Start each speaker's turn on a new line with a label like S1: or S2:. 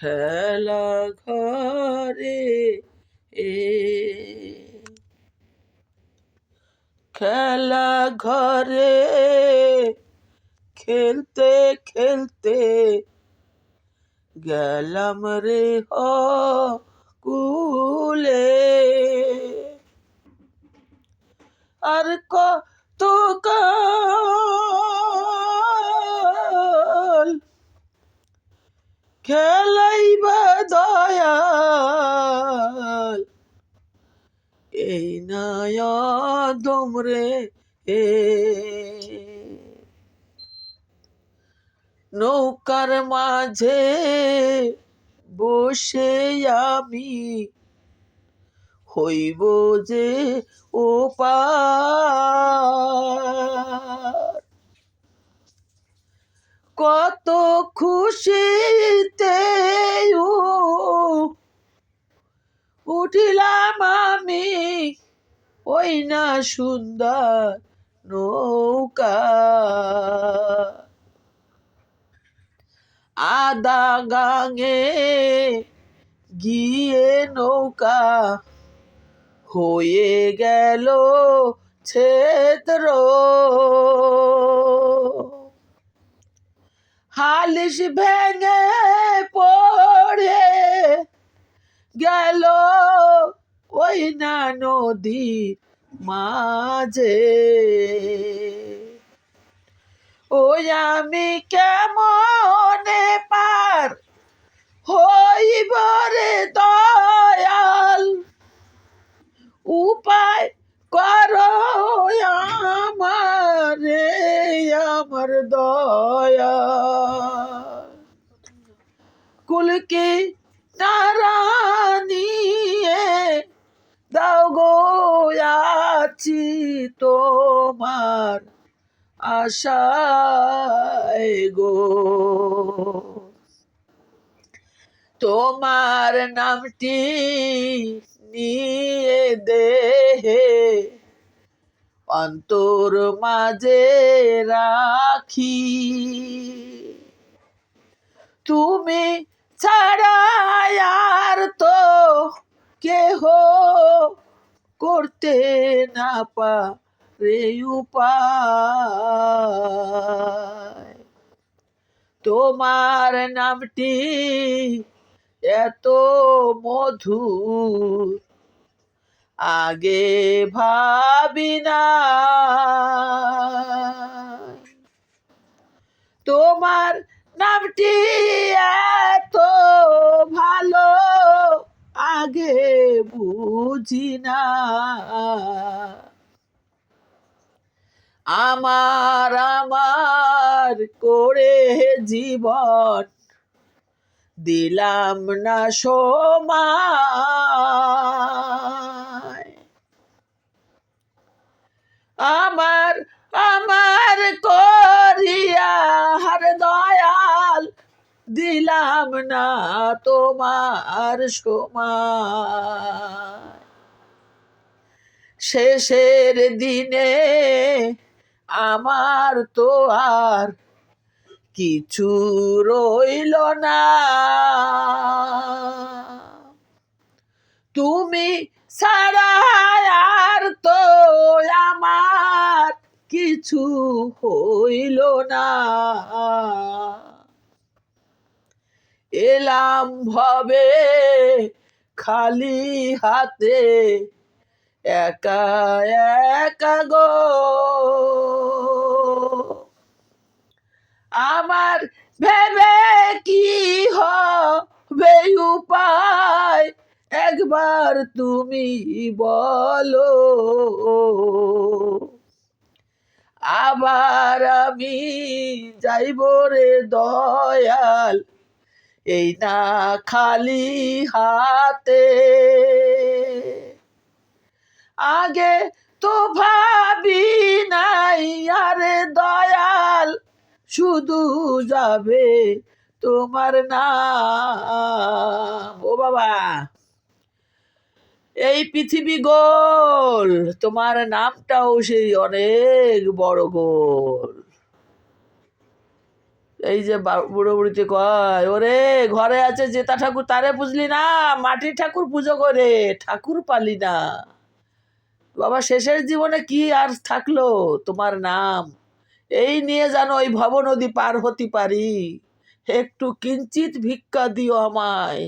S1: খেলা ঘরে খেলা ঘরে খেলতে খেলতে গেলাম রে কুলে আর কত কাল খেলাইবা দয়াল এই নায়দম রে নৌকার মাঝে বসে আমি হইব যে ও পার কত খুশিতে উঠিলাম আমি ওই না সুন্দর নৌকা আদা গাঙে গিয়ে নৌকা হয়ে গেল ছেদ্র হালিশ ভেঙে পড়ে গেল ওই না নদীর মাঝে ওই আমি কেমনে পার হইব রে দয়াল উপায় করো আমারে আমার দয়াল কুলকি নারানিয়ে দাও গো আছি তোমার আশায় গো তোমার নামটি নিয়ে দেহে অন্তর মাঝে রাখি তুমি ছাড়া আর তো কেহ করতে না পারে উপায় তোমার নামটি এত মধুর আগে ভাবি না তোমার নামটি এত ভালো আগে বুঝি না আমার আমার করে জীবন দিলাম না সময় আমার আমার করিয়া হার দয়াল দিলাম না তোমার সময় শেষের দিনে আমার তো আর কিছু রইল না তুমি ছাড়া আর তো আমার কিছু হইল না এলাম ভবে খালি হাতে একা একা গো আমার ভেবে কি হবে উপায় একবার তুমি বলো আবার আমি যাইব রে দয়াল এই না খালি হাতে আগে তো ভাবি নাই আরে দয়াল শুধু যাবে তোমার নাম ও বাবা এই পৃথিবী গোল তোমার নামটাও সেই অনেক বড় গোল এই যে বুড়ো বুড়িতে কয়, ওরে ঘরে আছে জেতা ঠাকুর, তারে বুঝলি না, মাটির ঠাকুর পুজো করে ঠাকুর পালি না। বাবা শেষের জীবনে কি আর থাকলো, তোমার নাম, এই নিয়ে যেন ওই ভব নদী পার হতে পারি, একটু কিঞ্চিত ভিক্ষা দিও আমায়।